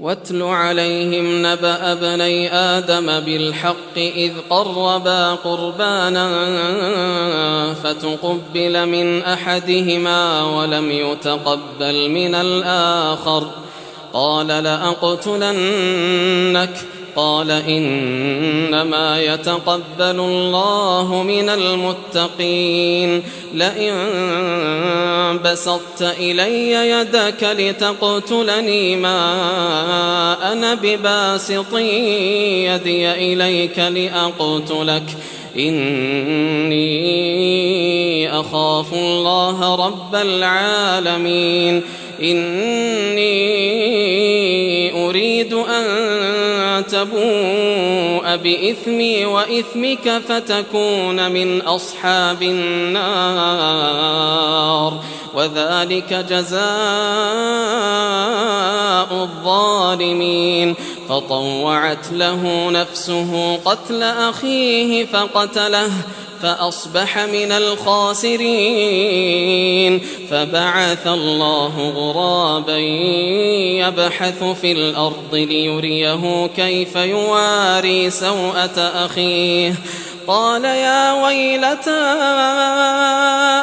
واتل عليهم نبأ ابني آدم بالحق إذ قربا قربانا فتقبل من أحدهما ولم يتقبل من الآخر قال لأقتلنك قال إنما يتقبل الله من المتقين لئن بسطت إلي يدك لتقتلني ما أنا بباسط يدي إليك لأقتلك إني أخاف الله رب العالمين إني أريد أن تبوء بإثمي وإثمك فتكون من أصحاب النار وذلك جزاء الظالمين فطوعت له نفسه قتل أخيه فقتله فأصبح من الخاسرين فبعث الله غرابا يبحث في الأرض ليريه كيف يواري سوءة أخيه قال يا ويلتى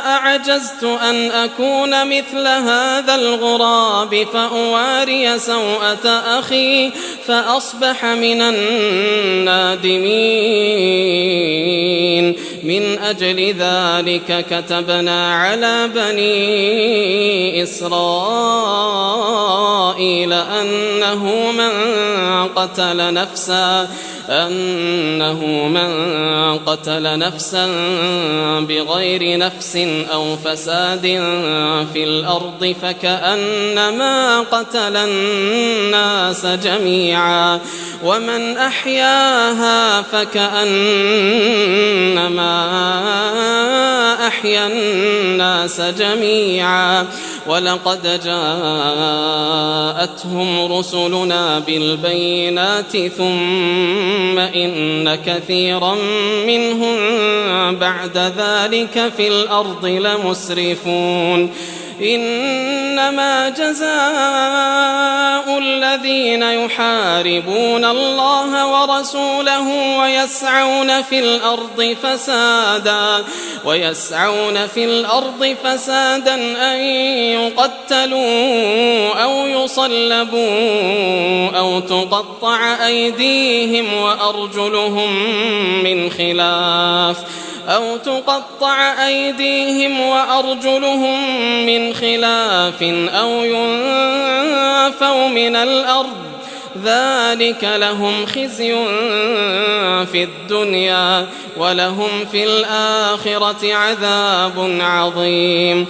أعجزت أن أكون مثل هذا الغراب فأواري سوءة أخي فأصبح من النادمين من أجل ذلك كتبنا على بني إسرائيل أنه من قتل نفسا بغير نفس أو فساد في الأرض فكأنما قتل الناس جميعا ومن أحياها فكأنما أحيا الناس جميعا ولقد جاءتهم رسلنا بالبينات ثم إن كثيرا منهم بعد ذلك في الأرض لمسرفون إنما جزاء الذين يحاربون الله ورسوله ويسعون في الأرض فسادا أن يقتلوا أو يصلبوا أو تقطع أيديهم وأرجلهم من خلاف أو ينفوا من الأرض ذلك لهم خزي في الدنيا ولهم في الآخرة عذاب عظيم